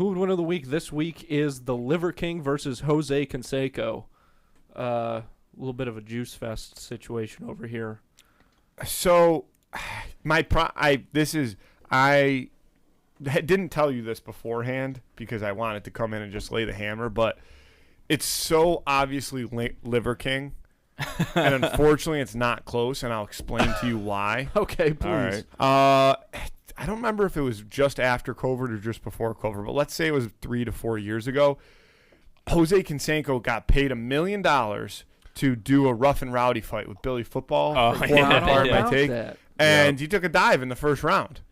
Food Win of the Week this week is the Liver King versus Jose Canseco. A little bit of a juice fest situation over here. So, I didn't tell you this beforehand because I wanted to come in and just lay the hammer, but it's so obviously Liver King, and unfortunately it's not close, and I'll explain to you why. Okay, please. All right. I don't remember if it was just after COVID or just before COVID, but let's say it was 3 to 4 years ago. Jose Canseco got paid $1 million to do a rough and rowdy fight with Billy Football. And he took a dive in the first round.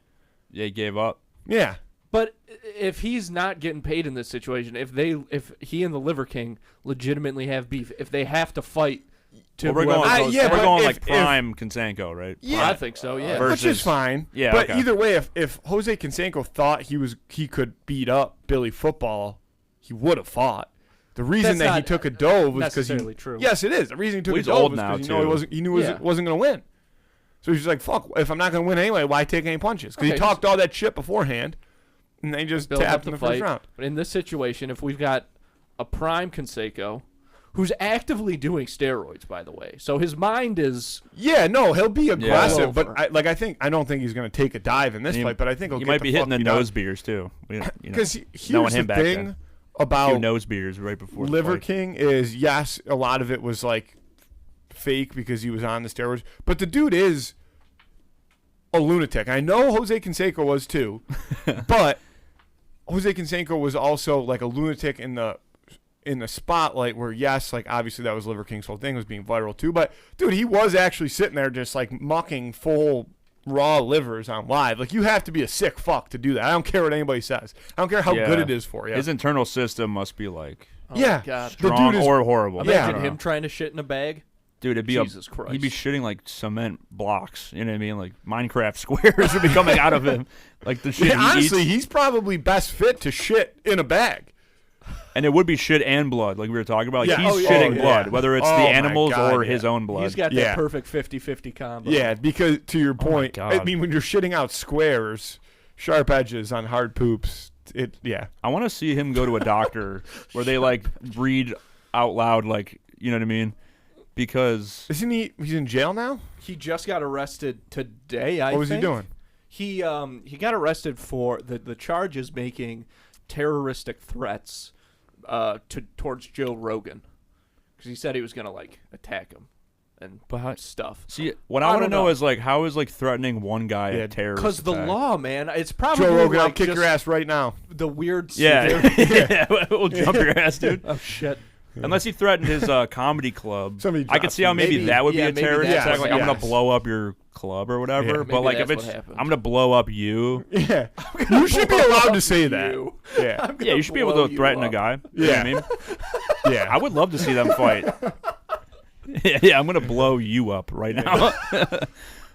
Yeah, he gave up. Yeah. But if he's not getting paid in this situation, if he and the Liver King legitimately have beef, if they have to fight to we're going if prime Canseco, right? Yeah, I think so. Yeah, which is fine. Yeah, but okay. either way, if Jose Canseco thought he could beat up Billy Football, he would have fought. The reason that he took a dove was because he. True. Yes, it is. The reason he took a he's dove old was now because he knew he wasn't going to win. So he's like, "Fuck! If I'm not going to win anyway, why take any punches?" Because he talked all that shit beforehand, and they just tapped in the first round. But in this situation, if we've got a prime Canseco, who's actively doing steroids, by the way, so his mind is he'll be aggressive, but I don't think he's going to take a dive in this fight, but I think he might be hitting the nose beers too. Because here's the thing about nose beers right before Liver King is yes, a lot of it was like fake because he was on the steroids, but the dude is a lunatic. I know Jose Canseco was too, but Jose Canseco was also like a lunatic in the spotlight where, yes, like obviously that was Liver King's whole thing, was being viral too, but dude, he was actually sitting there just like mucking full raw livers on live. Like, you have to be a sick fuck to do that. I don't care what anybody says. I don't care how good it is for you. His internal system must be like God. strong or horrible. Imagine him trying to shit in a bag. Dude, it'd be Jesus Christ. He'd be shitting like cement blocks. You know what I mean? Like Minecraft squares would be coming out of him. Like the shit he honestly, eats. He's probably best fit to shit in a bag. And it would be shit and blood, like we were talking about. Like he's shitting blood, whether it's the animals or his own blood. He's got that perfect 50-50 combo. Yeah, because to your point, I mean, when you're shitting out squares, sharp edges on hard poops, I want to see him go to a doctor where they like read out loud, like, you know what I mean? Because isn't he's in jail now? He just got arrested today. What was he doing? He got arrested for the charge is making terroristic threats towards Joe Rogan, because he said he was gonna like attack him and stuff. See, what I want to know is like, how is like threatening one guy a terrorist? Because the law, man, it's probably Joe Rogan, like I'll kick your ass right now. The weird, we'll jump your ass, dude. Oh shit. Unless he threatened his comedy club, I could see how maybe that would be a terrorist attack. Like, I'm gonna blow up your club or whatever. Yeah, but like, if it's, I'm gonna blow up you. Yeah, you should be allowed to say that. Yeah, you should be able to threaten a guy. You know what I mean? Yeah, I would love to see them fight. I'm gonna blow you up right now,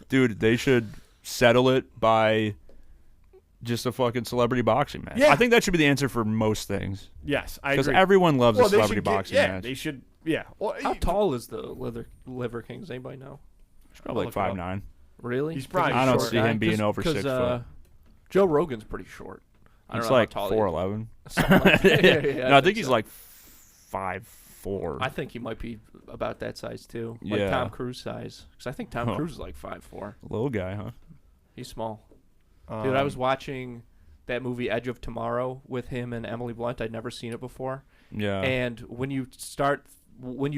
dude. They should settle it by just a fucking celebrity boxing match. Yeah. I think that should be the answer for most things. Yes, I agree. Because everyone loves a celebrity boxing match. They should. Yeah. Well, how tall is the Liver King? Does anybody know? He's probably like 5'9". Really? He's probably. I don't see him being over 6 foot. Joe Rogan's pretty short. He's like 4'11". No, I think he's like 5'4". I think he might be about that size too, like Yeah. Tom Cruise size. Because I think Tom Cruise is like 5'4". Little guy, huh? He's small. Dude, I was watching that movie Edge of Tomorrow with him and Emily Blunt. I'd never seen it before. Yeah. And when you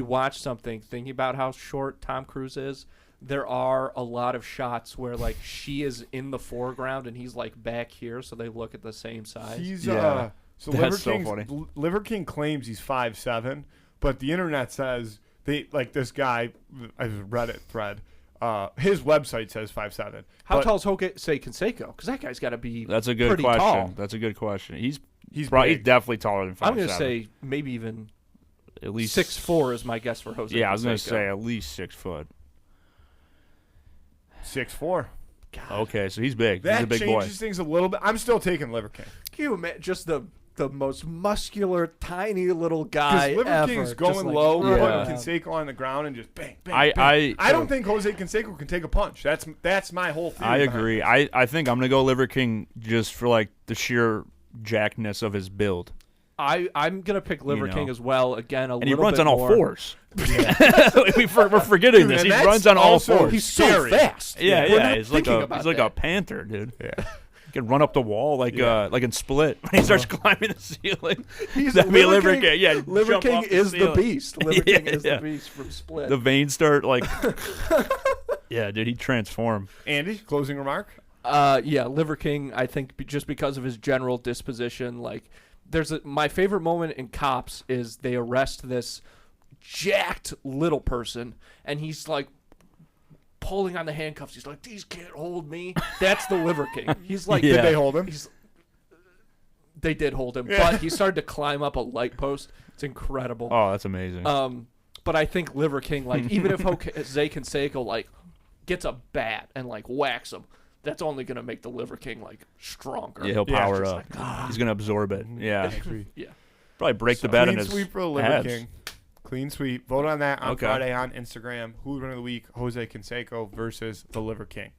watch something thinking about how short Tom Cruise is, there are a lot of shots where like she is in the foreground and he's like back here, so they look at the same size. So that's so funny. Liver King claims he's 5'7", but the internet says they like this guy. I read it thread. His website says 5'7". How tall is Canseco? Because that guy's got to be. That's a good pretty question. Tall. That's a good question. He's big. definitely taller than 5'7". I'm going to say maybe even at least 6'4" is my guess for Jose. Yeah, I was going to say at least 6 foot. 6'4". God. Okay, so he's big. That he's a big boy. changes things a little bit. I'm still taking Liver King. Can you imagine just the most muscular, tiny little guy Liver ever? King's going low, putting Canseco on the ground and just bang, bang, bang. I don't think Jose Canseco can take a punch. That's my whole theory. I agree. I think I'm going to go Liver King just for like the sheer jackness of his build. I'm gonna pick Liver King as well. Again, and he runs on more. all fours. We're forgetting Dude, this. He and runs that's on all also- fours. He's so Scary. fast. Yeah, We're not he's like thinking a about he's like that. a panther, dude. Yeah. He can run up the wall like in Split when he starts climbing the ceiling. He's That'd be Liver Liver King. King. Yeah, Liver jump King off is the ceiling. beast. Liver King is Yeah. the beast from Split. The veins start like. Yeah, dude, he'd transform. Andy, closing remark? Yeah, Liver King. I think just because of his general disposition, like my favorite moment in Cops is they arrest this jacked little person, and he's like pulling on the handcuffs. He's like, "These can't hold me." That's the Liver King. He's like, Yeah. Did they hold him? They did hold him, Yeah. but he started to climb up a light post. It's incredible. Oh, that's amazing. But I think Liver King, like, even if Jose Canseco like gets a bat and like whacks him, that's only gonna make the Liver King like stronger. Yeah, he'll Yeah, power just up. He's gonna absorb it. Yeah, Yeah. probably break the bat in Clean his sweep for the Liver abs. King. Clean sweep. Vote on that on Okay. Friday on Instagram. Who's running the week? Jose Canseco versus the Liver King.